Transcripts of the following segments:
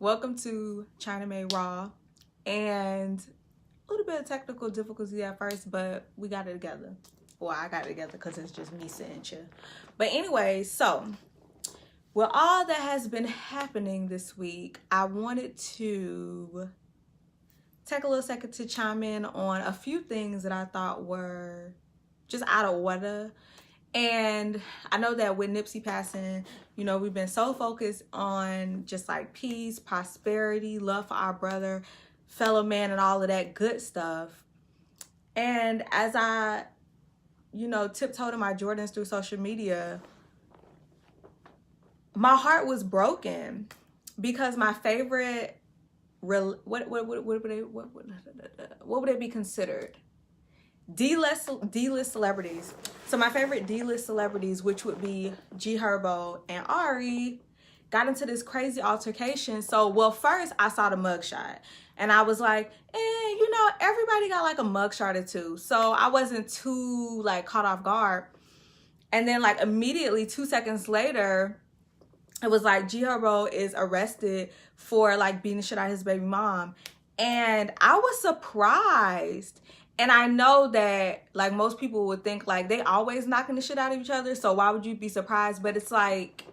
Welcome to ChynnaxMai Raw. And a little bit of technical difficulty at first, but we got it together. Well, I got it together because it's just me sitting here. But anyway, so with all that has been happening this week, I wanted to take a little second to chime in on a few things that I thought were just out of order. And I know that with Nipsey passing, you know, we've been so focused on just like peace, prosperity, love for our brother, fellow man, and all of that good stuff. And as I, you know, tiptoed in my Jordans through social media, my heart was broken because my favorite, what would it be considered? D-list celebrities. So my favorite D-list celebrities, which would be Gherbo and Ari, got into this crazy altercation. So, well, first I saw the mugshot and I was like, you know, everybody got like a mugshot or two. So I wasn't too like caught off guard. And then like immediately 2 seconds later, it was like Gherbo is arrested for like beating the shit out of his baby mom. And I was surprised. And I know that like most people would think like they always knocking the shit out of each other. So why would you be surprised? But it's like,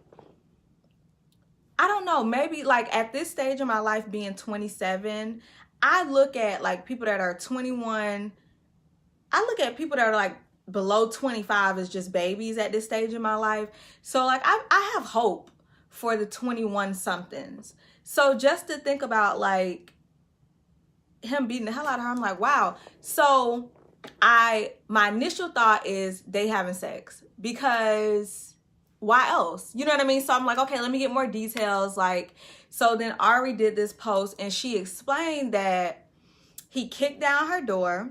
I don't know, maybe like at this stage of my life being 27, I look at like people that are 21. I look at people that are like below 25 as just babies at this stage in my life. So like I have hope for the 21 somethings. So just to think about like him beating the hell out of her, I'm like, wow. So my initial thought is they having sex, because why else? You know what I mean? So I'm like, okay, let me get more details. Like, so then Ari did this post and she explained that he kicked down her door.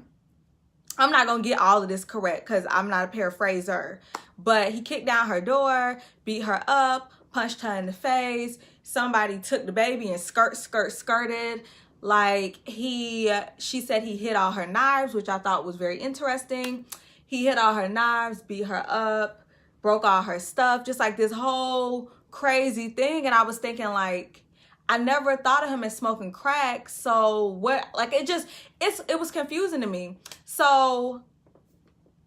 I'm not gonna get all of this correct because I'm not a paraphraser, but he kicked down her door, beat her up, punched her in the face. Somebody took the baby and skirted. Like she said he hit all her knives, which I thought was very interesting. He hit all her knives, beat her up, broke all her stuff, just like this whole crazy thing. And I was thinking like, I never thought of him as smoking crack. So what, like it was confusing to me. So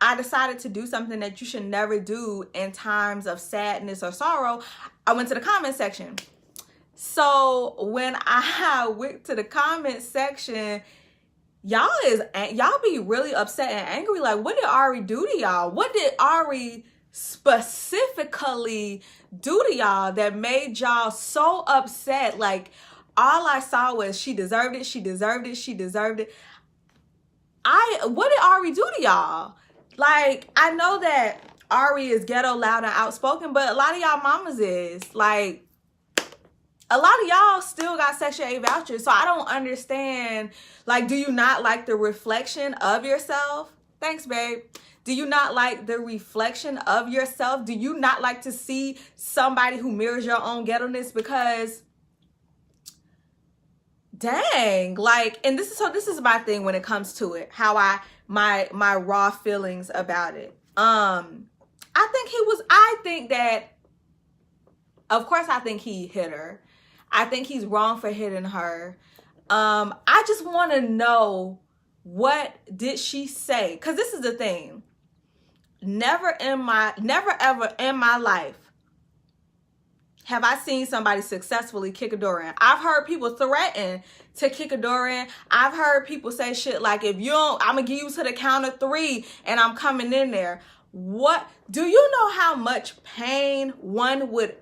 I decided to do something that you should never do in times of sadness or sorrow. I went to the comment section. So when I went to the comment section, y'all be really upset and angry. Like, what did Ari do to y'all? What did Ari specifically do to y'all that made y'all so upset? Like, all I saw was she deserved it, she deserved it, she deserved it. What did Ari do to y'all? Like, I know that Ari is ghetto, loud, and outspoken, but a lot of y'all mamas is. Like, a lot of y'all still got Section 8 vouchers, so I don't understand. Like, do you not like the reflection of yourself? Thanks, babe. Do you not like the reflection of yourself? Do you not like to see somebody who mirrors your own ghetto-ness? Because, dang, like, and this is my thing when it comes to it, how my raw feelings about it. I think that, of course, I think he hit her. I think he's wrong for hitting her. I just want to know, what did she say? Because this is the thing. Never ever in my life have I seen somebody successfully kick a door in. I've heard people threaten to kick a door in. I've heard people say shit like, if you don't, I'm going to give you to the count of 3 and I'm coming in there. What? Do you know how much pain one would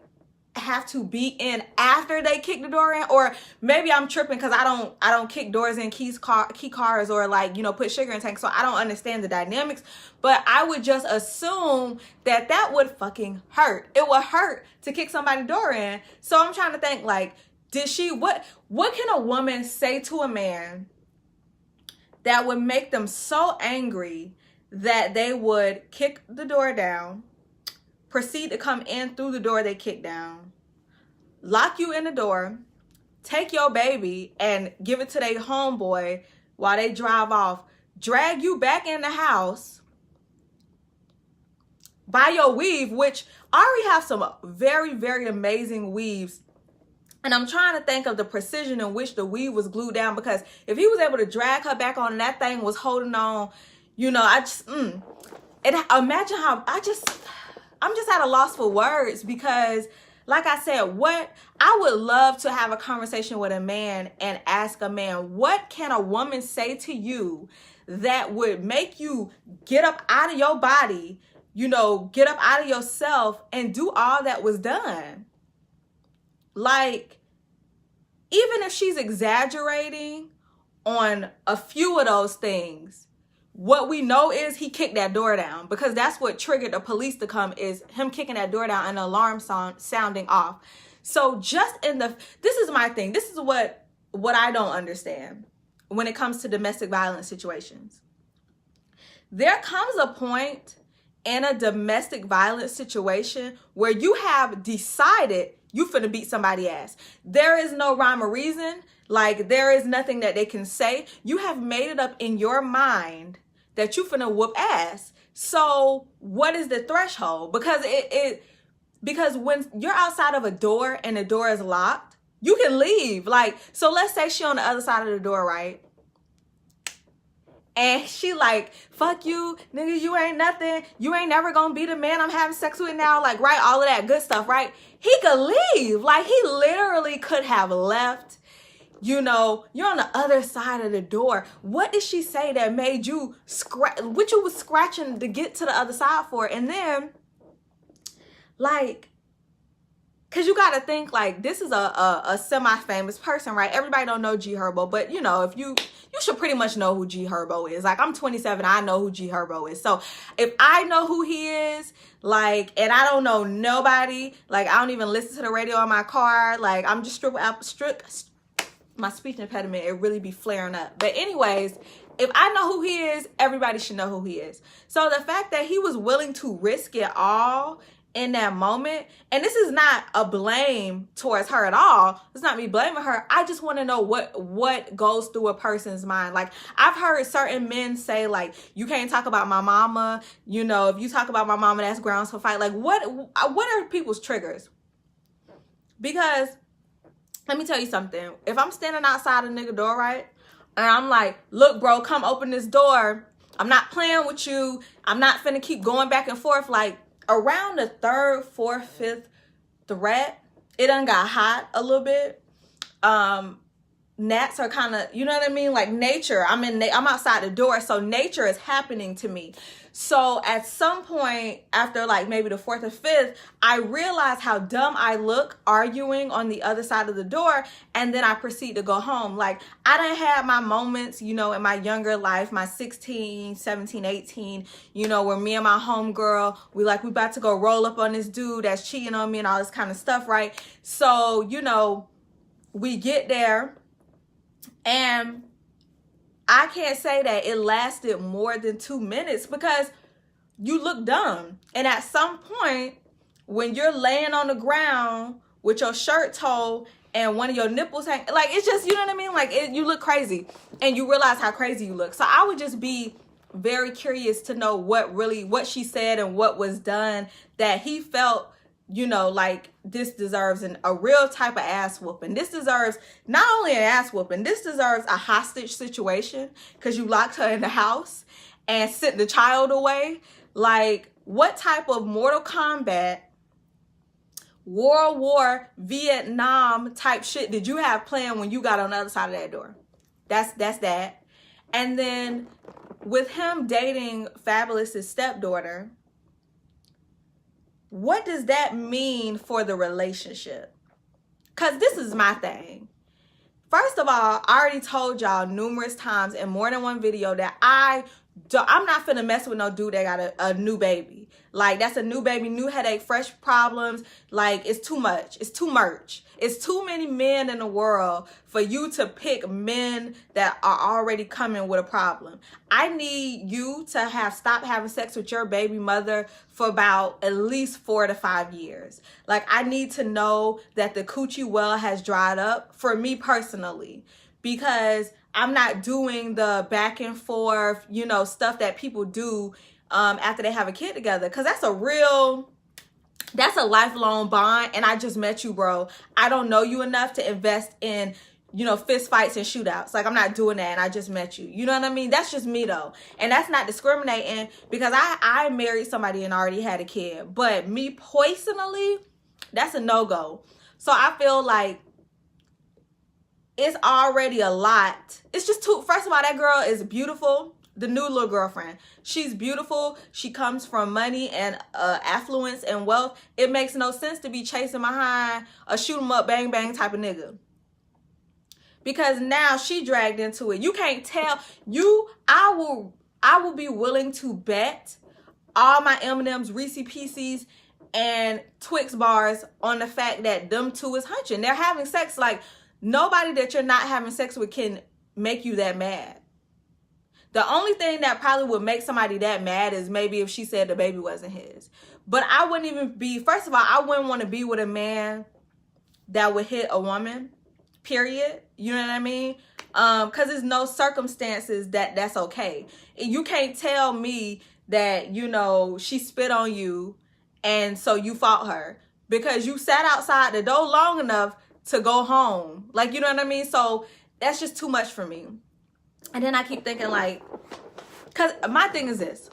have to be in after they kick the door in? Or maybe I'm tripping because I don't kick doors in key cars or like, you know, put sugar in tanks, so I don't understand the dynamics. But I would just assume that would fucking hurt. It would hurt to kick somebody's door in. So I'm trying to think, like, what can a woman say to a man that would make them so angry that they would kick the door down, proceed to come in through the door they kicked down, lock you in the door, take your baby and give it to their homeboy while they drive off, drag you back in the house, buy your weave, which I already have some very, very amazing weaves And I'm trying to think of the precision in which the weave was glued down, because if he was able to drag her back on and that thing was holding on, you know, I just, and imagine how, I'm just at a loss for words, because like I said, I would love to have a conversation with a man and ask a man, what can a woman say to you that would make you get up out of your body, you know, get up out of yourself and do all that was done? Like, even if she's exaggerating on a few of those things, what we know is he kicked that door down, because that's what triggered the police to come, is him kicking that door down and the alarm sounding off. So this is my thing. This is what I don't understand when it comes to domestic violence situations. There comes a point in a domestic violence situation where you have decided you finna beat somebody's ass. There is no rhyme or reason. Like, there is nothing that they can say. You have made it up in your mind that you finna whoop ass. So what is the threshold? Because when you're outside of a door and the door is locked, you can leave. Like, so let's say she on the other side of the door, right? And she like, fuck you, nigga, you ain't nothing. You ain't never gonna be the man I'm having sex with now. Like, right, all of that good stuff, right? He could leave. Like, he literally could have left. You know, you're on the other side of the door. What did she say that made you what you was scratching to get to the other side for? And then, like, because you got to think, like, this is a semi-famous person, right? Everybody don't know Gherbo, but, you know, if you should pretty much know who Gherbo is. Like, I'm 27, I know who Gherbo is. So if I know who he is, like, and I don't know nobody, like, I don't even listen to the radio in my car, like, I'm just my speech impediment, it really be flaring up. But anyways, if I know who he is, everybody should know who he is. So the fact that he was willing to risk it all in that moment, and this is not a blame towards her at all, it's not me blaming her, I just want to know what goes through a person's mind. Like, I've heard certain men say, like, you can't talk about my mama, you know, if you talk about my mama, that's grounds for fight. Like, what are people's triggers? Because let me tell you something. If I'm standing outside a nigga door, right, and I'm like, look, bro, come open this door, I'm not playing with you, I'm not finna keep going back and forth. Like, around the third, fourth, fifth threat, it done got hot a little bit. Gnats are kind of, you know what I mean? Like, nature, I'm outside the door, so nature is happening to me. So at some point after, like, maybe the fourth or fifth, I realized how dumb I look arguing on the other side of the door, and then I proceed to go home. Like, I done had my moments, you know, in my younger life, my 16, 17, 18, you know, where me and my homegirl, we about to go roll up on this dude that's cheating on me and all this kind of stuff, right? So, you know, we get there, and I can't say that it lasted more than 2 minutes, because you look dumb. And at some point, when you're laying on the ground with your shirt toe and one of your nipples hang, like, it's just, you know what I mean? Like, you look crazy, and you realize how crazy you look. So I would just be very curious to know what she said and what was done that he felt, you know, like, this deserves a real type of ass whooping. This deserves not only an ass whooping, this deserves a hostage situation, because you locked her in the house and sent the child away. Like, what type of Mortal Kombat, World War, Vietnam type shit did you have planned when you got on the other side of that door? That's that. And then with him dating Fabulous's stepdaughter, what does that mean for the relationship? Because this is my thing. First of all, I already told y'all numerous times in more than one video that I'm not finna mess with no dude that got a new baby. Like, that's a new baby, new headache, fresh problems. Like, it's too much. It's too much. It's too many men in the world for you to pick men that are already coming with a problem. I need you to stop having sex with your baby mother for about at least 4 to 5 years. Like, I need to know that the coochie well has dried up for me personally, because I'm not doing the back and forth, you know, stuff that people do after they have a kid together, because that's a real that's a lifelong bond, and I just met you, bro. I don't know you enough to invest in, you know, fist fights and shootouts. Like, I'm not doing that, and I just met you. You know what I mean? That's just me, though. And that's not discriminating, because I married somebody and already had a kid. But me personally, that's a no-go. So I feel like it's already a lot. It's just too, first of all, that girl is beautiful. The new little girlfriend, she's beautiful. She comes from money and affluence and wealth. It makes no sense to be chasing behind a shoot 'em up, bang bang type of nigga, because now she dragged into it. You can't tell. I will be willing to bet all my M&Ms, Reese Pieces, and Twix bars on the fact that them two is hunching. They're having sex. Like, nobody that you're not having sex with can make you that mad. The only thing that probably would make somebody that mad is maybe if she said the baby wasn't his. But I wouldn't even be, first of all, I wouldn't want to be with a man that would hit a woman, period. You know what I mean? Because there's no circumstances that's okay. You can't tell me that, you know, she spit on you and so you fought her, because you sat outside the door long enough to go home. Like, you know what I mean? So that's just too much for me. And then I keep thinking, like, because my thing is this.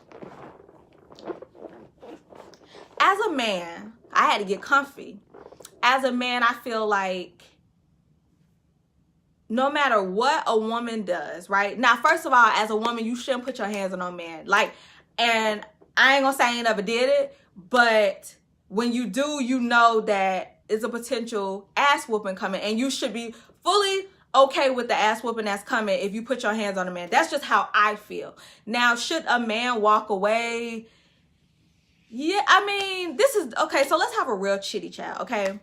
As a man, I had to get comfy. As a man, I feel like no matter what a woman does, right? Now, first of all, as a woman, you shouldn't put your hands on no man. Like, and I ain't gonna say I ain't never did it, but when you do, you know that it's a potential ass whooping coming, and you should be fully okay with the ass whooping that's coming if you put your hands on a man. That's just how I feel. Now, should a man walk away? Yeah, I mean, this is, okay, so let's have a real chitty chat, okay?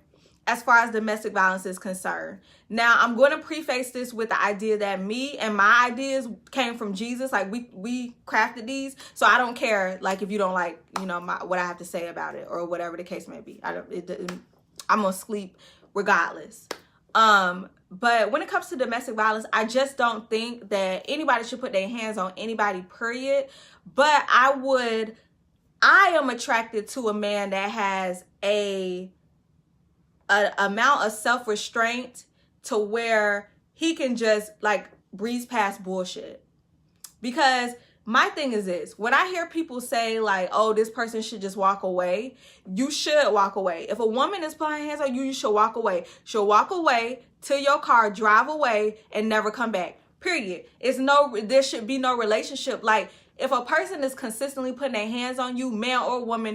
As far as domestic violence is concerned. Now, I'm going to preface this with the idea that me and my ideas came from Jesus. Like, we crafted these. So I don't care, like, if you don't like, you know, what I have to say about it or whatever the case may be. I'm going to sleep regardless. But when it comes to domestic violence, I just don't think that anybody should put their hands on anybody, period. But I am attracted to a man that has a amount of self-restraint to where he can just, like, breeze past bullshit. Because my thing is this, when I hear people say, like, oh, this person should just walk away, you should walk away. If a woman is putting hands on you, you should walk away. She'll walk away to your car, drive away, and never come back, period. There should be no relationship. Like, if a person is consistently putting their hands on you, man or woman,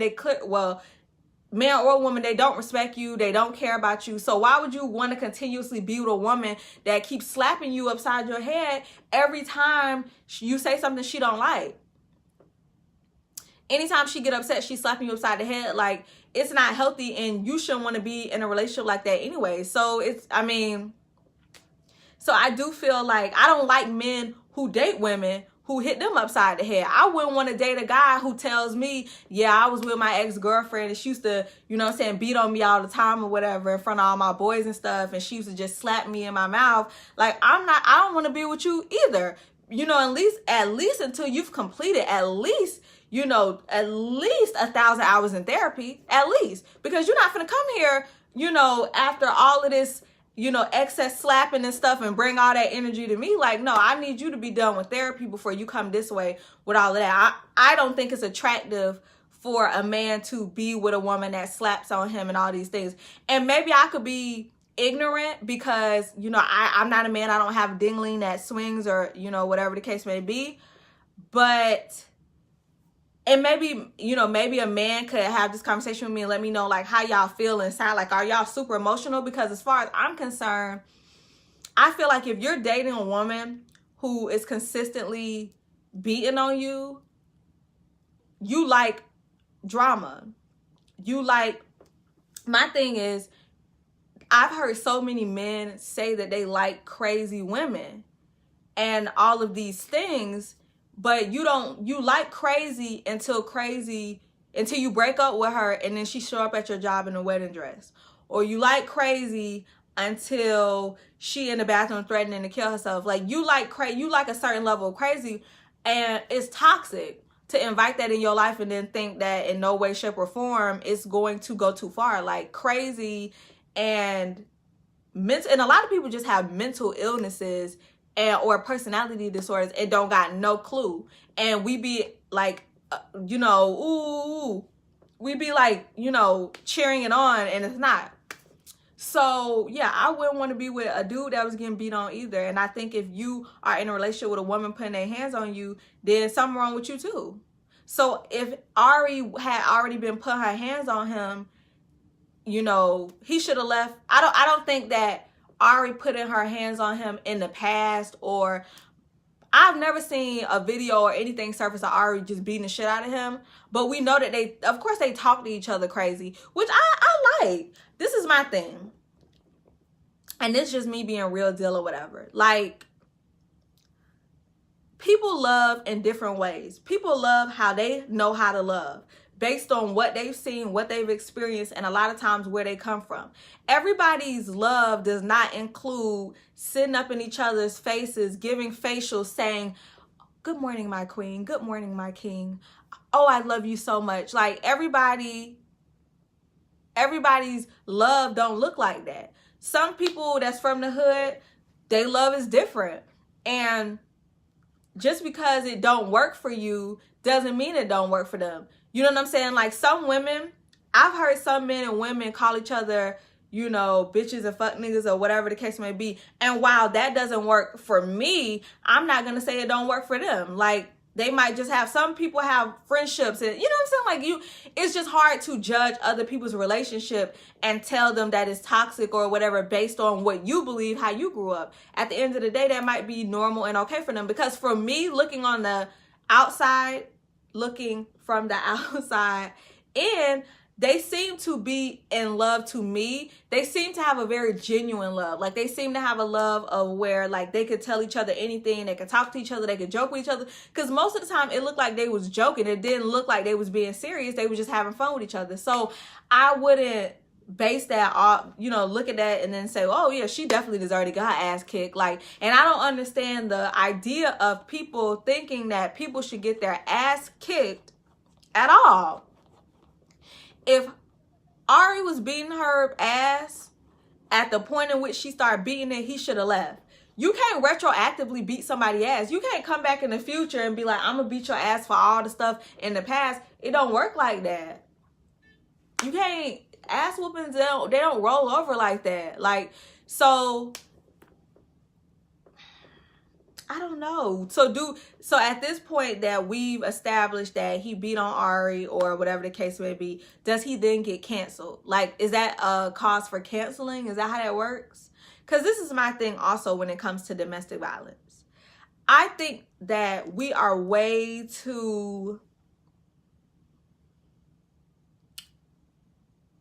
man or woman, they don't respect you, they don't care about you. So why would you want to continuously be with a woman that keeps slapping you upside your head every time you say something she don't like? Anytime she get upset, she's slapping you upside the head. Like, it's not healthy, and you shouldn't want to be in a relationship like that anyway. So so I do feel like I don't like men who date women who hit them upside the head. I wouldn't want to date a guy who tells me, yeah, I was with my ex-girlfriend and she used to, you know what I'm saying, beat on me all the time or whatever in front of all my boys and stuff, and she used to just slap me in my mouth. Like, I don't want to be with you either. You know, at least until you've completed at least 1,000 hours in therapy, at least. Because you're not gonna come here, you know, after all of this, you know, excess slapping and stuff and bring all that energy to me. Like, no, I need you to be done with therapy before you come this way with all of that. I don't think it's attractive for a man to be with a woman that slaps on him and all these things. And maybe I could be ignorant because, you know, I'm not a man. I don't have a dingling that swings or, you know, whatever the case may be. But, and maybe, you know, maybe a man could have this conversation with me and let me know, like, how y'all feel inside. Like, are y'all super emotional? Because as far as I'm concerned, I feel like if you're dating a woman who is consistently beating on you, you like drama. You like, my thing is, I've heard so many men say that they like crazy women and all of these things. But you like crazy until you break up with her and then she show up at your job in a wedding dress. Or you like crazy until she in the bathroom threatening to kill herself. Like, you like a certain level of crazy, and it's toxic. to invite that in your life and then think that in no way, shape, or form it's going to go too far. Like crazy and mental, and a lot of people just have mental illnesses or personality disorders and don't got no clue. And we be like, you know, ooh, we be like, you know, cheering it on, and it's not. So yeah, I wouldn't want to be with a dude that was getting beat on either. And I think if you are in a relationship with a woman putting their hands on you, then something wrong with you too. So if Ari had already been putting her hands on him, you know, he should have left. I don't think that Ari putting her hands on him in the past, or I've never seen a video or anything surface of Ari just beating the shit out of him. But we know that they, of course, they talk to each other crazy, which I like. This is my thing. And this is just me being real deal or whatever. Like, people love in different ways. People love how they know how to love, based on what they've seen, what they've experienced, and a lot of times where they come from. Everybody's love does not include sitting up in each other's faces, giving facials, saying, "Good morning, my queen. Good morning, my king. Oh, I love you so much." Like, everybody's love don't look like that. Some people that's from the hood, they love is different. And just because it don't work for you doesn't mean it don't work for them. You know what I'm saying? Like, some women, I've heard some men and women call each other, you know, bitches and fuck niggas or whatever the case may be. And while that doesn't work for me, I'm not going to say it don't work for them. Like, they might just have, some people have friendships, and you know what I'm saying? Like, it's just hard to judge other people's relationship and tell them that it's toxic or whatever based on what you believe, how you grew up. At the end of the day, that might be normal and okay for them. Because for me, looking on the outside, looking from the outside in, they seem to be in love to me. They seem to have a very genuine love. Like, they seem to have a love of where, like, they could tell each other anything. They could talk to each other. They could joke with each other. Because most of the time, it looked like they was joking. It didn't look like they was being serious. They was just having fun with each other. So I wouldn't base that off, you know, look at that and then say, oh yeah, she definitely deserved to get her ass kicked. Like, and I don't understand the idea of people thinking that people should get their ass kicked at all. If Ari was beating her ass at the point in which she started beating it, he should have left. You can't retroactively beat somebody's ass. You can't come back in the future and be like, I'm gonna beat your ass for all the stuff in the past. It don't work like that. You can't, ass whoopings, they don't roll over like that. Like, so I don't know. So at this point that we've established that he beat on Ari or whatever the case may be, does he then get canceled? Like, is that a cause for canceling? Is that how that works? Because this is my thing also when it comes to domestic violence. I think that we are way too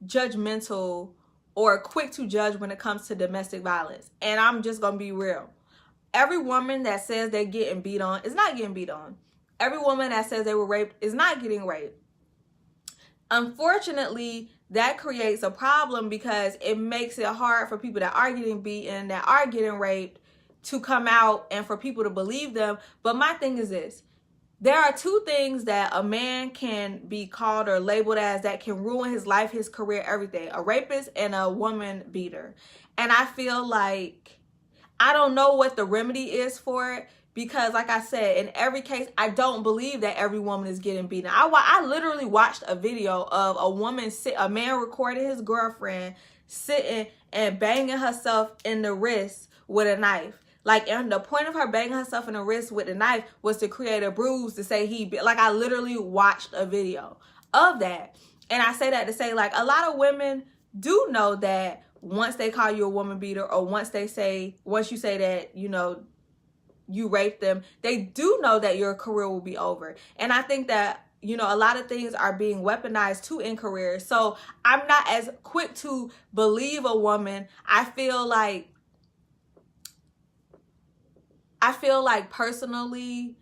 judgmental or quick to judge when it comes to domestic violence. And I'm just going to be real. Every woman that says they're getting beat on is not getting beat on. Every woman that says they were raped is not getting raped. Unfortunately, that creates a problem because it makes it hard for people that are getting beaten, that are getting raped, to come out and for people to believe them. But my thing is this. There are two things that a man can be called or labeled as that can ruin his life, his career, everything. A rapist and a woman beater. And I feel like I don't know what the remedy is for it because, like I said, in every case, I don't believe that every woman is getting beaten. I literally watched a video of a man recorded his girlfriend sitting and banging herself in the wrist with a knife. Like, and the point of her banging herself in the wrist with a knife was to create a bruise to say like, I literally watched a video of that. And I say that to say, like, a lot of women do know that once they call you a woman beater, or once you say that, you know, you raped them, they do know that your career will be over. And I think that, you know, a lot of things are being weaponized too in careers. So I'm not as quick to believe a woman. I feel like personally,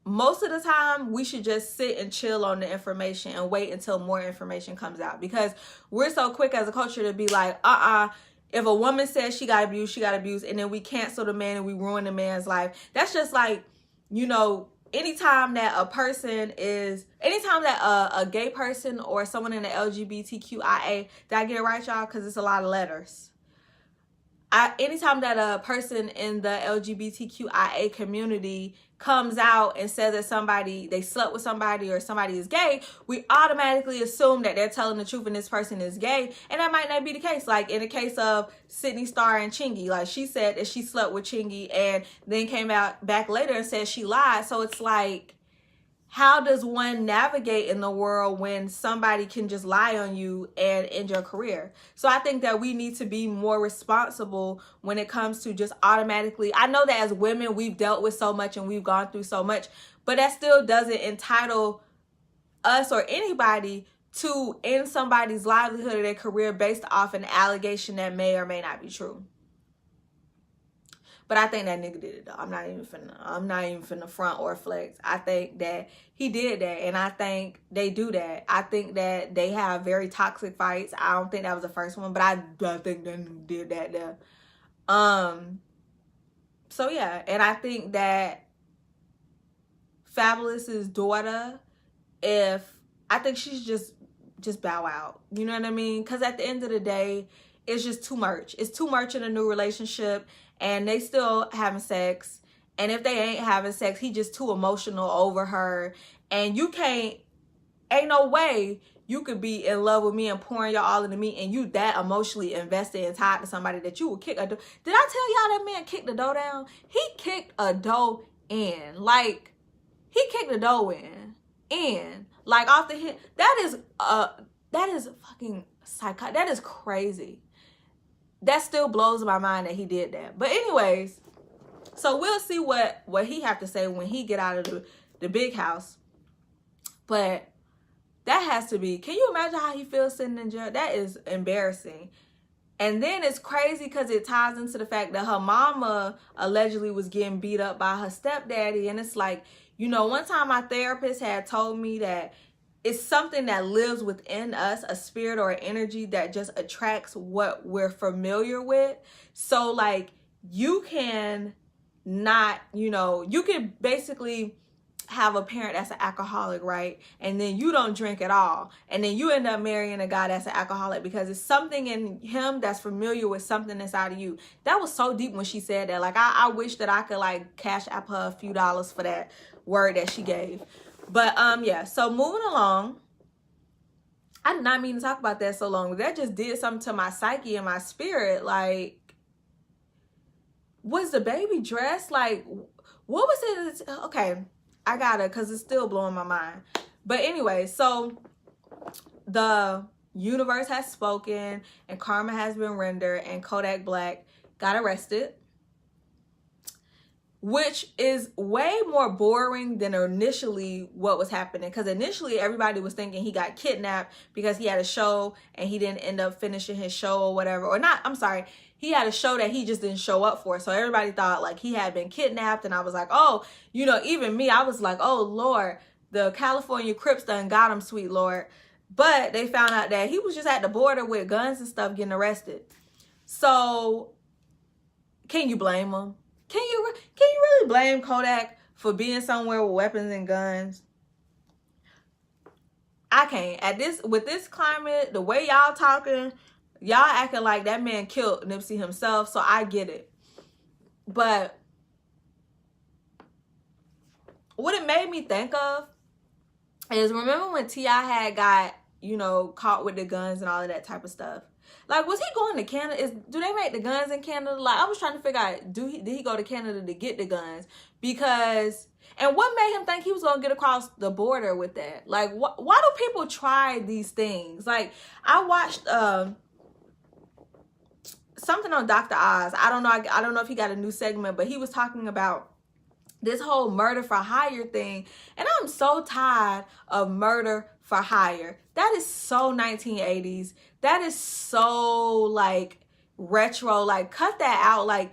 most of the time we should just sit and chill on the information and wait until more information comes out, because we're so quick as a culture to be like, if a woman says she got abused, she got abused, and then we cancel the man and we ruin the man's life. That's just like, you know, anytime that a gay person or someone in the LGBTQIA, did I get it right, y'all? Because it's a lot of letters. Anytime that a person in the LGBTQIA community comes out and says that they slept with somebody or somebody is gay, we automatically assume that they're telling the truth and this person is gay. And that might not be the case. Like in the case of Sydney Star and Chingy, like she said that she slept with Chingy and then came out back later and said she lied. So it's like, how does one navigate in the world when somebody can just lie on you and end your career? So I think that we need to be more responsible when it comes to just automatically. I know that as women, we've dealt with so much and we've gone through so much, but that still doesn't entitle us or anybody to end somebody's livelihood or their career based off an allegation that may or may not be true. But I think that nigga did it though. I'm not even finna front or flex. I think that he did that, and I think they do that. I think that they have very toxic fights. I don't think that was the first one, but I think they did that there. So yeah, and I think that Fabulous's daughter, I think she's just bow out. You know what I mean? Because at the end of the day, it's just too much. It's too much in a new relationship. And they still having sex. And if they ain't having sex, he just too emotional over her. And ain't no way you could be in love with me and pouring your all into me and you that emotionally invested and tied to somebody that you would kick a door. Did I tell y'all that man kicked the door down? He kicked a door in. Like, he kicked the door in. Like, off the hit. That is fucking psychotic. That is crazy. That still blows my mind that he did that. But anyways, so we'll see what he have to say when he get out of the big house. But that has to be, can you imagine how he feels sitting in jail? That is embarrassing. And then it's crazy because it ties into the fact that her mama allegedly was getting beat up by her stepdaddy. And it's like, you know, one time my therapist had told me that it's something that lives within us, a spirit or an energy that just attracts what we're familiar with. So like you can not, you know, you can basically have a parent that's an alcoholic, right? And then you don't drink at all. And then you end up marrying a guy that's an alcoholic because it's something in him that's familiar with something inside of you. That was so deep when she said that. Like I wish that I could like cash app her a few dollars for that word that she gave. But yeah, so moving along, I did not mean to talk about that so long. That just did something to my psyche and my spirit. Like, was the baby dressed? Like, what was it? Okay, I got it because it's still blowing my mind. But anyway, so the universe has spoken and karma has been rendered and Kodak Black got arrested. Which is way more boring than initially what was happening. Because initially everybody was thinking he got kidnapped because he had a show and he didn't end up finishing his show or whatever. Or not, I'm sorry. He had a show that he just didn't show up for. So everybody thought like he had been kidnapped. And I was like, oh, you know, even me, I was like, oh, Lord, the California Crips done got him, sweet Lord. But they found out that he was just at the border with guns and stuff getting arrested. So can you blame him? Can you really blame Kodak for being somewhere with weapons and guns? I can't. With this climate, the way y'all talking, y'all acting like that man killed Nipsey himself, so I get it. But what it made me think of is, remember when T.I. had got, you know, caught with the guns and all of that type of stuff? Like, was he going to Canada? Do they make the guns in Canada? Like, I was trying to figure out, did he go to Canada to get the guns? Because, and what made him think he was going to get across the border with that? Like, why do people try these things? Like, I watched something on Dr. Oz. I don't know if he got a new segment, but he was talking about this whole murder for hire thing. And I'm so tired of murder for hire. That is so 1980s. That is so like retro. Like, cut that out. Like,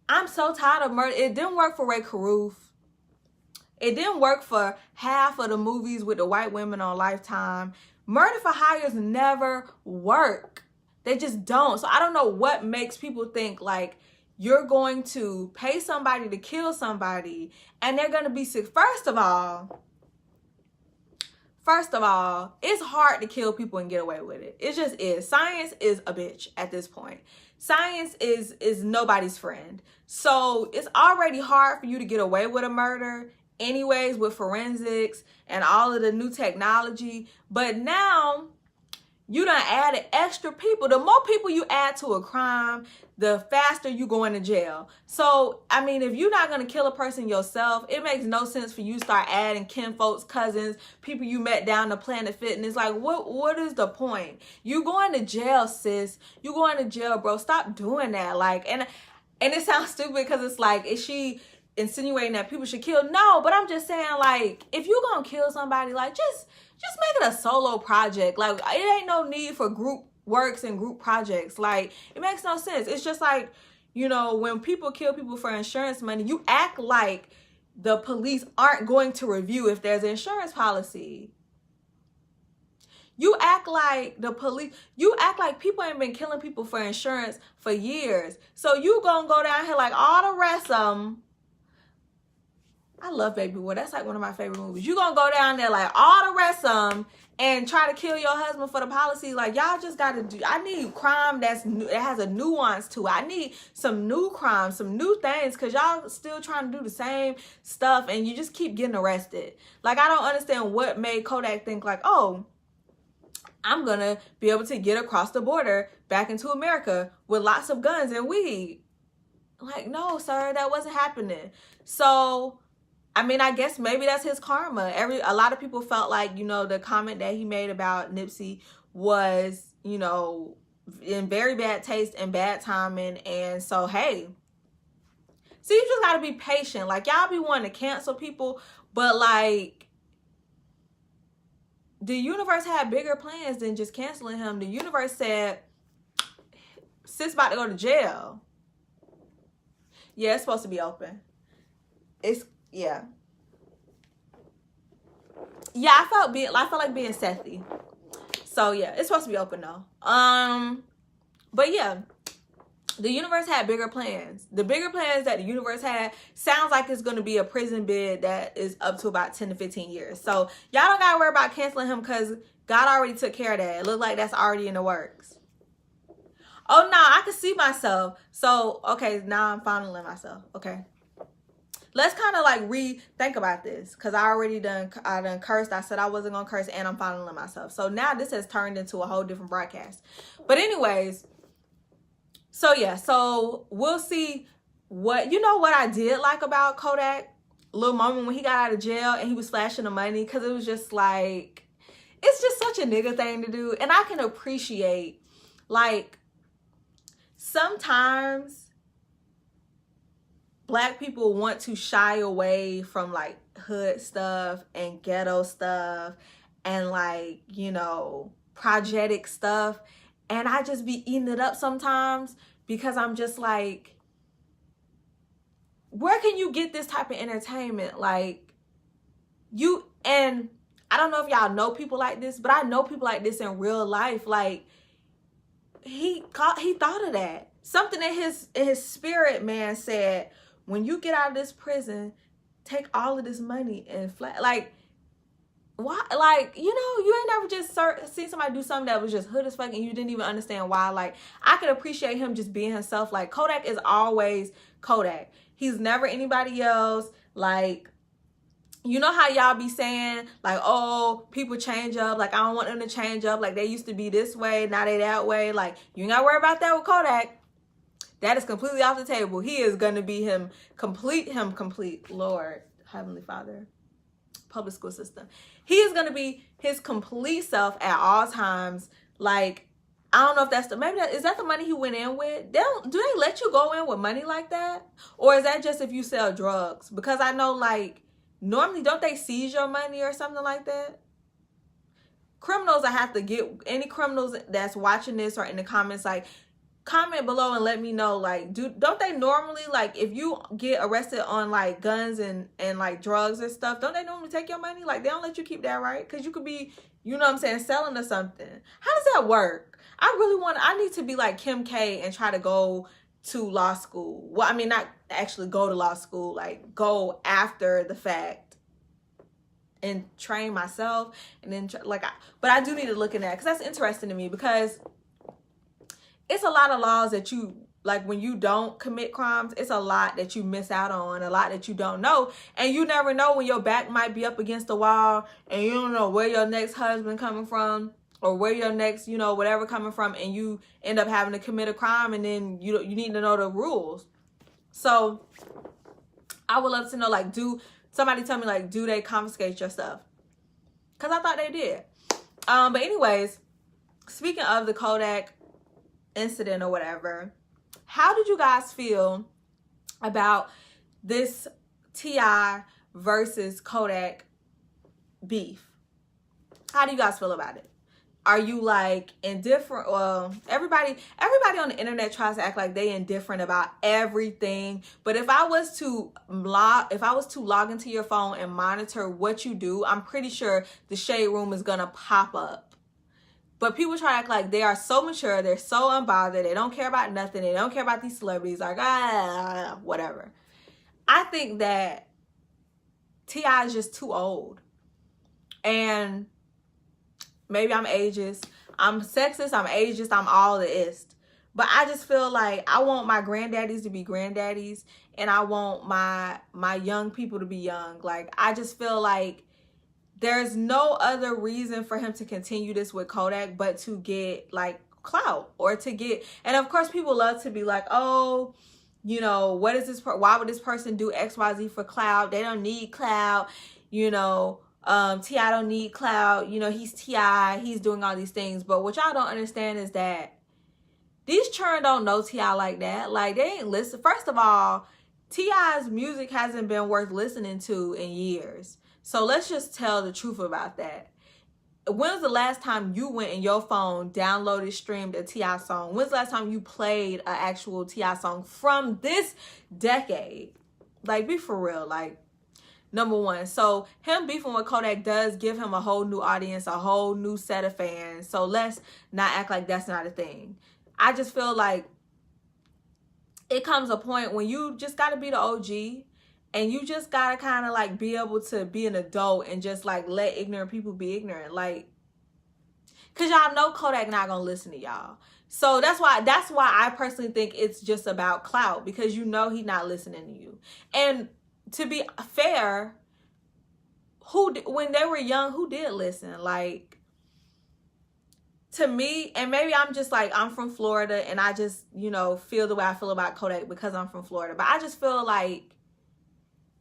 I'm so tired of murder. It didn't work for Ray Caruth. It didn't work for half of the movies with the white women on Lifetime. Murder for hires never work. They just don't. So I don't know what makes people think like, you're going to pay somebody to kill somebody and they're going to be sick. First of all, it's hard to kill people and get away with it. It just is. Science is a bitch at this point. Science is nobody's friend. So it's already hard for you to get away with a murder anyways, with forensics and all of the new technology. But now you done added extra people. The more people you add to a crime, the faster you go into jail. So, I mean, if you're not going to kill a person yourself, it makes no sense for you to start adding kinfolks, cousins, people you met down the Planet Fitness. Like, what is the point? You going to jail, sis. You going to jail, bro. Stop doing that. Like, and it sounds stupid because it's like, is she insinuating that people should kill? No, but I'm just saying, like, if you gonna kill somebody, like, just make it a solo project. Like, it ain't no need for group works and group projects. Like, it makes no sense. It's just like, you know, when people kill people for insurance money, you act like the police aren't going to review if there's an insurance policy. You act like people ain't been killing people for insurance for years. So you gonna go down here like all the rest of them. I love Baby Boy. That's like one of my favorite movies. You gonna go down there like all the rest of them and try to kill your husband for the policy. Like, y'all just gotta do. I need crime that has a nuance to it. I need some new crime, some new things, because y'all still trying to do the same stuff and you just keep getting arrested. Like, I don't understand what made Kodak think like, oh, I'm gonna be able to get across the border back into America with lots of guns and weed. Like, no, sir, that wasn't happening. So, I mean, I guess maybe that's his karma. A lot of people felt like, you know, the comment that he made about Nipsey was, you know, in very bad taste and bad timing. And so, hey, see, you just got to be patient. Like, y'all be wanting to cancel people, but like, the universe had bigger plans than just canceling him. The universe said, sis about to go to jail. Yeah, it's supposed to be open. Yeah, I felt like being Sethy. So yeah, it's supposed to be open though. But yeah, the universe had bigger plans. The bigger plans that the universe had sounds like it's going to be a prison bid that is up to about 10 to 15 years. So y'all don't gotta worry about canceling him because God already took care of that. It looked like that's already in the works. Oh no, I can see myself. So okay, now I'm funneling myself. Okay. Let's kind of like rethink about this because I done cursed. I said I wasn't going to curse and I'm funneling myself. So now this has turned into a whole different broadcast. But anyways, so yeah, so we'll see what I did like about Kodak. Little moment when he got out of jail and he was flashing the money because it was just like, it's just such a nigga thing to do. And I can appreciate, like, sometimes Black people want to shy away from like hood stuff and ghetto stuff and like, you know, projectic stuff. And I just be eating it up sometimes because I'm just like, where can you get this type of entertainment? Like, and I don't know if y'all know people like this, but I know people like this in real life. Like, he thought of that. Something in his spirit, man, said, when you get out of this prison, take all of this money and like, why? Like, you know, you ain't never just seen somebody do something that was just hood as fuck and you didn't even understand why. Like, I could appreciate him just being himself. Like, Kodak is always Kodak. He's never anybody else. Like, you know how y'all be saying, like, oh, people change up. Like, I don't want them to change up. Like, they used to be this way, now they that way. Like, you ain't got to worry about that with Kodak. That is completely off the table. He is going to be him complete, Lord, Heavenly Father, public school system. He is going to be his complete self at all times. Like, I don't know if that's is that the money he went in with? Do they let you go in with money like that? Or is that just if you sell drugs? Because I know, like, normally don't they seize your money or something like that? Criminals, I have to get, any criminals that's watching this or in the comments, like, comment below and let me know, like, don't they normally, like, if you get arrested on like guns and like drugs and stuff, don't they normally take your money? Like, they don't let you keep that, right? Because you could be, you know what I'm saying, selling or something. How does that work? I need to be like Kim K and try to go to law school. Well, I mean, not actually go to law school, like go after the fact and train myself. And then but I do need to look in that, because that's interesting to me, because it's a lot of laws that you, like, when you don't commit crimes, it's a lot that you miss out on, a lot that you don't know. And you never know when your back might be up against the wall and you don't know where your next husband coming from, or where your next, you know, whatever coming from, and you end up having to commit a crime, and then you need to know the rules. So I would love to know, like, somebody tell me, like, do they confiscate your stuff? Because I thought they did. But anyways, speaking of the Kodak incident or whatever, how did you guys feel about this T.I. versus Kodak beef? How do you guys feel about it? Are you like indifferent? Well, everybody on the internet tries to act like they indifferent about everything. But if I was to log into your phone and monitor what you do, I'm pretty sure the shade room is gonna pop up. But people try to act like they are so mature, they're so unbothered, they don't care about nothing, they don't care about these celebrities, like, whatever. I think that T.I. is just too old. And maybe I'm ageist, I'm sexist, I'm ageist, I'm all the ist. But I just feel like I want my granddaddies to be granddaddies, and I want my young people to be young. Like, I just feel like there's no other reason for him to continue this with Kodak but to get, like, clout, or to get, and of course people love to be like, oh, you know, what is this, why would this person do XYZ for clout? They don't need clout, you know. T.I. don't need clout, you know, he's T.I., he's doing all these things. But what y'all don't understand is that these children don't know T.I. like that. Like, they ain't listen. First of all, T.I.'s music hasn't been worth listening to in years. So let's just tell the truth about that. When was the last time you went in your phone, downloaded, streamed a T.I. song? When's the last time you played an actual T.I. song from this decade? Like, be for real. Like, number one. So him beefing with Kodak does give him a whole new audience, a whole new set of fans. So let's not act like that's not a thing. I just feel like it comes a point when you just got to be the OG, and you just got to kind of like be able to be an adult and just like let ignorant people be ignorant. Like, because y'all know Kodak not going to listen to y'all. So that's why I personally think it's just about clout, because you know he's not listening to you. And to be fair, when they were young, who did listen? Like, to me, and maybe I'm just like, I'm from Florida and I just, you know, feel the way I feel about Kodak because I'm from Florida. But I just feel like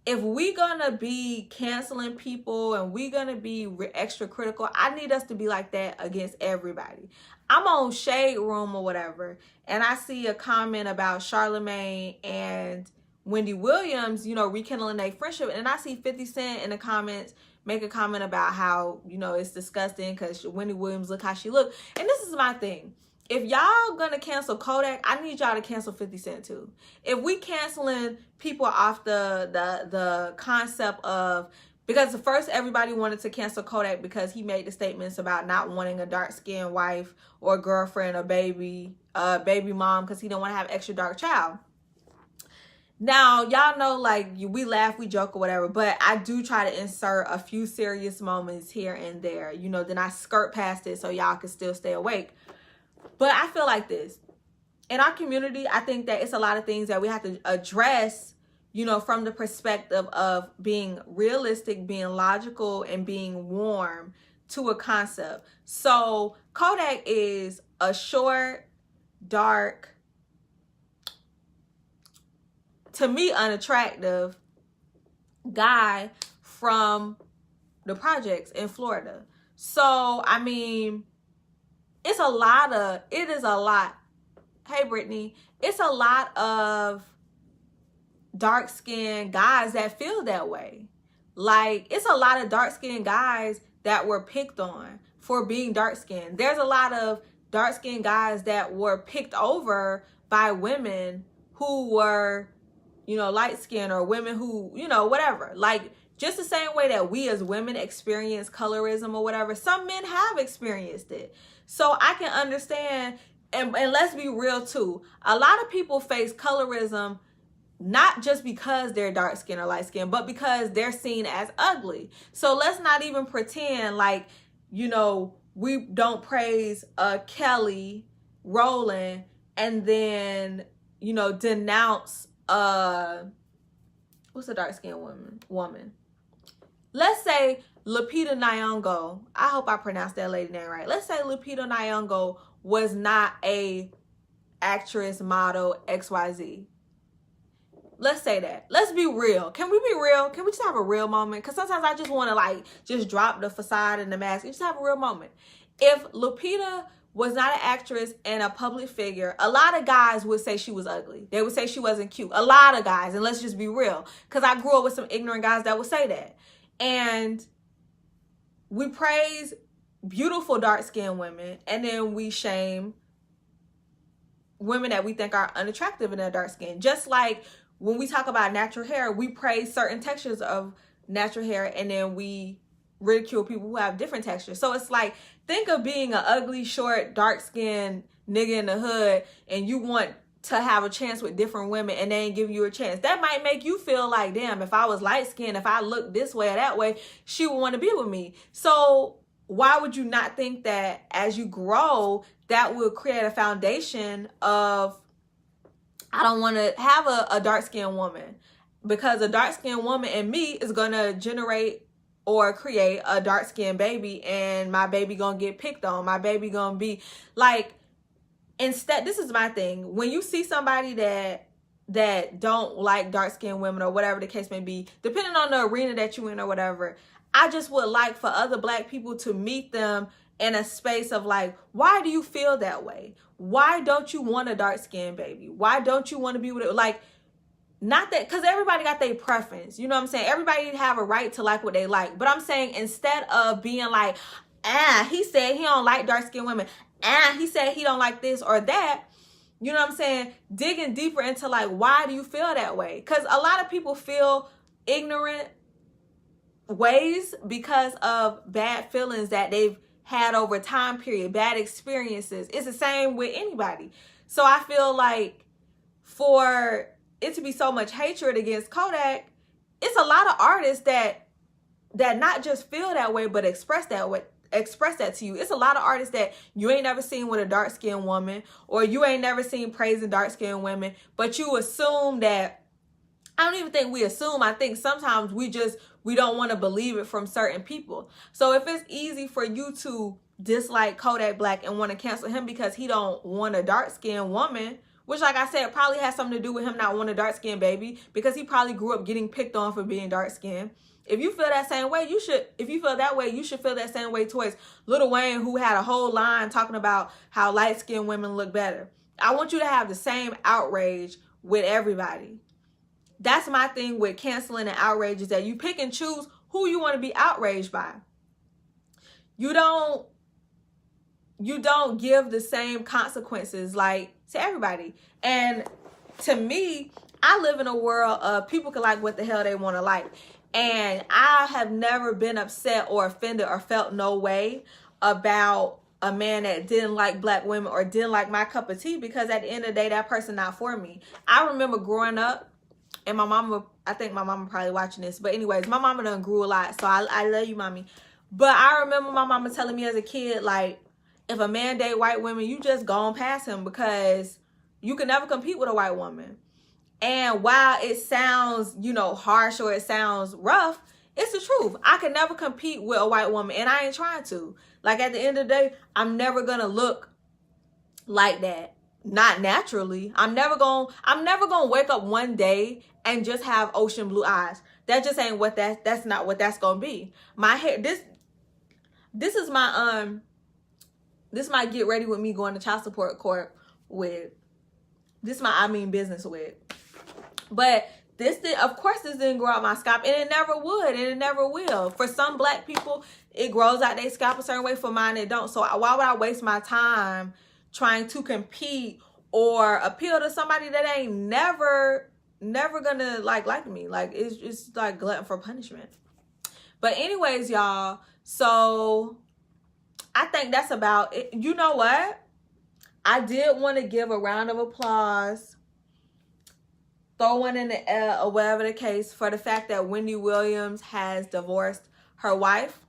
if we gonna be canceling people and we gonna be extra critical, I need us to be like that against everybody. I'm on Shade Room or whatever, and I see a comment about Charlamagne and Wendy Williams, you know, rekindling their friendship, and I see 50 Cent in the comments make a comment about how, you know, it's disgusting because Wendy Williams, look how she look. And this is my thing. If y'all gonna cancel Kodak, I need y'all to cancel 50 Cent too. If we canceling people off the concept of, because at first everybody wanted to cancel Kodak because he made the statements about not wanting a dark-skinned wife or girlfriend or baby mom because he don't want to have an extra dark child. Now, y'all know, like, we laugh, we joke or whatever, but I do try to insert a few serious moments here and there. You know, then I skirt past it so y'all can still stay awake. But I feel like this. In our community, I think that it's a lot of things that we have to address, you know, from the perspective of being realistic, being logical, and being warm to a concept. So Kodak is a short, dark, to me, unattractive guy from the projects in Florida. So, I mean, it is a lot. Hey, Brittany, it's a lot of dark-skinned guys that feel that way. Like, it's a lot of dark-skinned guys that were picked on for being dark-skinned. There's a lot of dark-skinned guys that were picked over by women who were, you know, light-skinned, or women who, you know, whatever. Like, just the same way that we as women experience colorism or whatever, some men have experienced it. So I can understand and let's be real too, a lot of people face colorism not just because they're dark skinned or light skinned, but because they're seen as ugly. So let's not even pretend like, you know, we don't praise Kelly Rowland and then, you know, denounce what's a dark skinned woman? Let's say Lupita Nyong'o. I hope I pronounced that lady name right. Let's say Lupita Nyong'o was not a actress, model, XYZ. Let's say that. Let's be real. Can we be real? Can we just have a real moment? Because sometimes I just want to like just drop the facade and the mask and just have a real moment. If Lupita was not an actress and a public figure, a lot of guys would say she was ugly. They would say she wasn't cute. A lot of guys. And let's just be real. Because I grew up with some ignorant guys that would say that. And we praise beautiful dark-skinned women, and then we shame women that we think are unattractive in their dark skin. Just like when we talk about natural hair, we praise certain textures of natural hair, and then we ridicule people who have different textures. So it's like, think of being an ugly, short, dark-skinned nigga in the hood, and you want to have a chance with different women, and they ain't give you a chance. That might make you feel like, damn, if I was light-skinned, if I looked this way or that way, she would want to be with me. So why would you not think that as you grow, that will create a foundation of, I don't want to have a dark-skinned woman, because a dark-skinned woman and me is going to generate or create a dark-skinned baby, and my baby going to get picked on. My baby going to be like, instead, this is my thing. When you see somebody that don't like dark-skinned women or whatever the case may be, depending on the arena that you in or whatever, I just would like for other black people to meet them in a space of like, why do you feel that way? Why don't you want a dark-skinned baby? Why don't you want to be with it? Like, not that, because everybody got their preference. You know what I'm saying? Everybody have a right to like what they like. But I'm saying, instead of being like, he said he don't like dark-skinned women, he said he don't like this or that, you know what I'm saying? Digging deeper into like, why do you feel that way? Because a lot of people feel ignorant ways because of bad feelings that they've had over time period, bad experiences. It's the same with anybody. So I feel like for it to be so much hatred against Kodak, it's a lot of artists that not just feel that way, but express that to you. It's a lot of artists that you ain't never seen with a dark-skinned woman, or you ain't never seen praising dark-skinned women, but you assume that, I don't even think we assume, I think sometimes we don't want to believe it from certain people. So if it's easy for you to dislike Kodak Black and want to cancel him because he don't want a dark-skinned woman, which, like I said, probably has something to do with him not wanting a dark-skinned baby, because he probably grew up getting picked on for being dark-skinned. If you feel that same way, if you feel that way, you should feel that same way towards Lil Wayne, who had a whole line talking about how light-skinned women look better. I want you to have the same outrage with everybody. That's my thing with canceling and outrage, is that you pick and choose who you want to be outraged by. You don't give the same consequences like to everybody. And to me, I live in a world of people can like what the hell they want to like. And I have never been upset or offended or felt no way about a man that didn't like black women or didn't like my cup of tea, because at the end of the day, that person not for me. I remember growing up, and my mama, I think my mama probably watching this, but anyways, my mama done grew a lot, so I love you, mommy. But I remember my mama telling me as a kid, like, if a man date white women, you just go on past him, because you can never compete with a white woman. And while it sounds, you know, harsh or it sounds rough, it's the truth. I can never compete with a white woman, and I ain't trying to. Like, at the end of the day, I'm never gonna look like that. Not naturally. I'm never gonna wake up one day and just have ocean blue eyes. That just ain't what that's not what that's gonna be. My hair, this is my this might get ready with me going to child support court with. This is my I mean business with. But of course this didn't grow out my scalp, and it never would, and it never will. For some black people, it grows out their scalp a certain way. For mine, it don't. So why would I waste my time trying to compete or appeal to somebody that ain't never gonna like me? Like, it's like glutton for punishment. But anyways, y'all, so I think that's about it. You know what? I did want to give a round of applause, throw one in the air or whatever the case, for the fact that Wendy Williams has divorced her wife,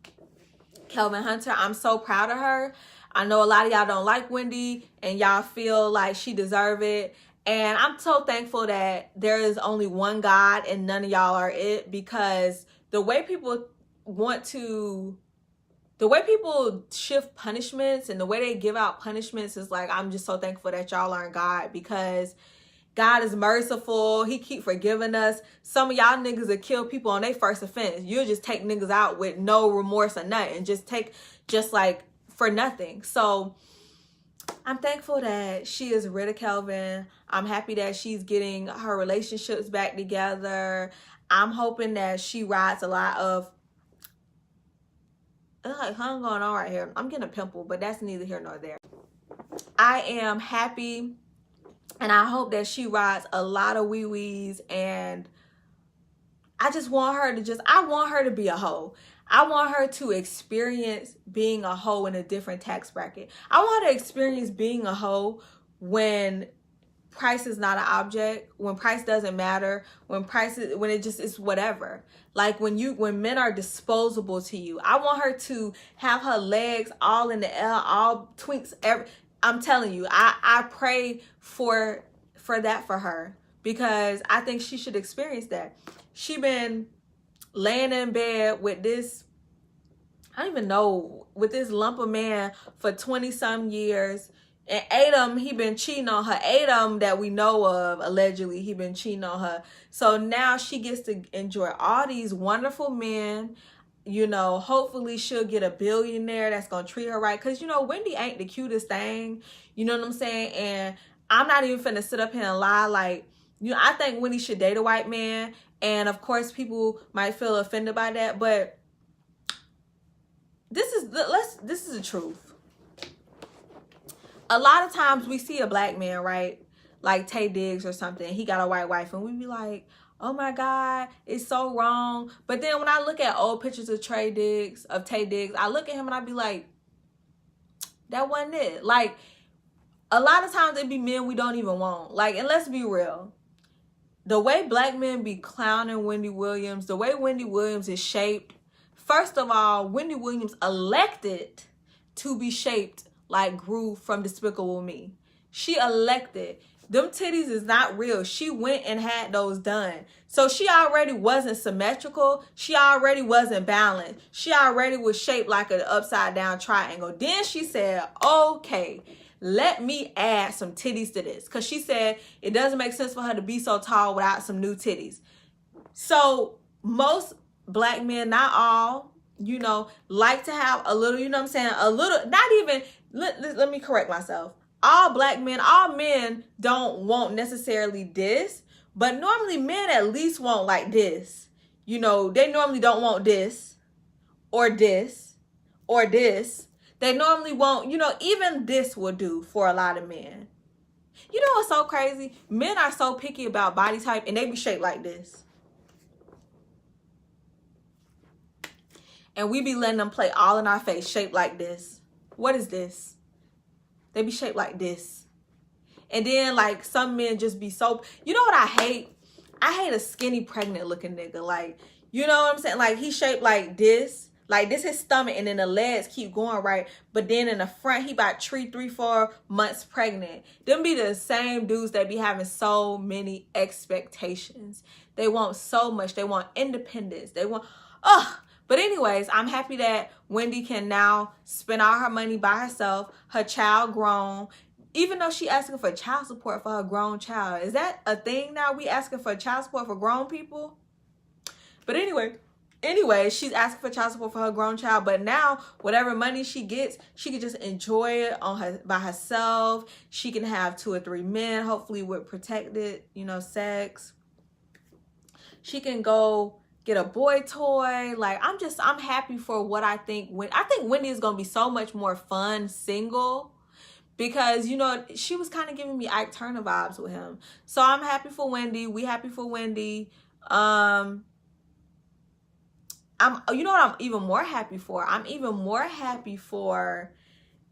Kelvin Hunter. I'm so proud of her. I know a lot of y'all don't like Wendy and y'all feel like she deserve it. And I'm so thankful that there is only one God and none of y'all are it, because the way people shift punishments and the way they give out punishments is like, I'm just so thankful that y'all aren't God, because God is merciful. He keep forgiving us. Some of y'all niggas will kill people on their first offense. You'll just take niggas out with no remorse or nothing. Just like for nothing. So I'm thankful that she is rid of Kelvin. I'm happy that she's getting her relationships back together. I'm hoping that she rides a lot of, like, something going on right here. I'm getting a pimple, but that's neither here nor there. I am happy, and I hope that she rides a lot of wee-wees, and I just want her to I want her to be a hoe. I want her to experience being a hoe in a different tax bracket. I want her to experience being a hoe when price is not an object, when price doesn't matter, when it just is whatever. Like when men are disposable to you. I want her to have her legs all in the air, all twinks. I'm telling you, I pray for that for her, because I think she should experience that. She been laying in bed with this, I don't even know, with this lump of man for 20-some years. And Adam, he been cheating on her. Adam, that we know of, allegedly, he been cheating on her. So now she gets to enjoy all these wonderful men. You know, hopefully she'll get a billionaire that's going to treat her right. Because, you know, Wendy ain't the cutest thing. You know what I'm saying? And I'm not even finna sit up here and lie. Like, you know, I think Wendy should date a white man. And, of course, people might feel offended by that. But this is the truth. A lot of times we see a black man, right? Like Tay Diggs or something. He got a white wife. And we be like, oh my God, it's so wrong. But then when I look at old pictures of Tay Diggs, I look at him and I be like, that wasn't it. Like, a lot of times it be men we don't even want. Like, and let's be real. The way black men be clowning Wendy Williams, the way Wendy Williams is shaped. First of all, Wendy Williams elected to be shaped like Gru from Despicable Me. She elected. Them titties is not real. She went and had those done. So she already wasn't symmetrical. She already wasn't balanced. She already was shaped like an upside down triangle. Then she said, okay, let me add some titties to this. Because she said it doesn't make sense for her to be so tall without some new titties. So most black men, not all, you know, like to have a little, you know what I'm saying? A little, not even, let me correct myself. All black men, all men don't want necessarily this, but normally men at least want like this. You know, they normally don't want this or this or this. They normally want, you know, even this will do for a lot of men. You know what's so crazy? Men are so picky about body type and they be shaped like this. And we be letting them play all in our face, shaped like this. What is this? They be shaped like this. And then, like, some men just be so... You know what I hate? I hate a skinny, pregnant-looking nigga. Like, you know what I'm saying? Like, he's shaped like this. Like, this his stomach, and then the legs keep going right. But then in the front, he about 3-4 months pregnant. Them be the same dudes that be having so many expectations. They want so much. They want independence. They want... But anyways, I'm happy that Wendy can now spend all her money by herself, her child grown, even though she asking for child support for her grown child. Is that a thing now? We asking for child support for grown people? But anyway, she's asking for child support for her grown child. But now, whatever money she gets, she can just enjoy it by herself. She can have 2 or 3 men, hopefully with protected, you know, sex. She can go get a boy toy. Like, I'm happy for what I think. I think Wendy is going to be so much more fun single, because, you know, she was kind of giving me Ike Turner vibes with him. So I'm happy for Wendy. We happy for Wendy. You know what I'm even more happy for? I'm even more happy for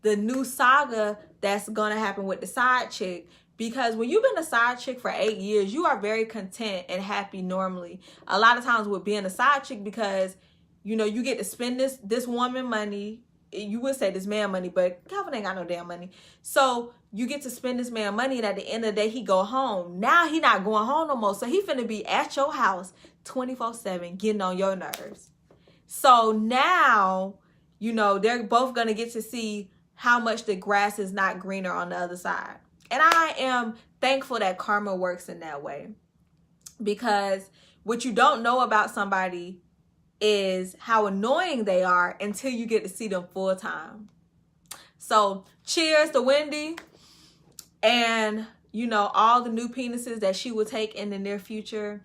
the new saga that's gonna happen with the side chick. Because when you've been a side chick for 8 years, you are very content and happy normally. A lot of times with being a side chick, because, you know, you get to spend this woman money. You would say this man money, but Calvin ain't got no damn money. So you get to spend this man money, and at the end of the day, he go home. Now he not going home no more. So he finna be at your house 24/7, getting on your nerves. So now, you know, they're both gonna get to see how much the grass is not greener on the other side. And I am thankful that karma works in that way. Because what you don't know about somebody is how annoying they are until you get to see them full time. So cheers to Wendy and, you know, all the new penises that she will take in the near future.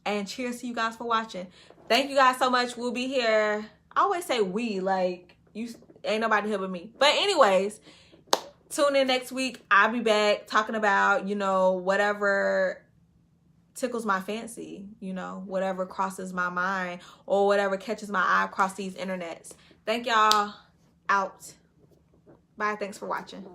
And cheers to you guys for watching. Thank you guys so much. We'll be here. I always say we, like, you ain't nobody here but me. But anyways, tune in next week. I'll be back talking about, you know, whatever tickles my fancy, you know, whatever crosses my mind or whatever catches my eye across these internets. Thank y'all. Out. Bye. Thanks for watching.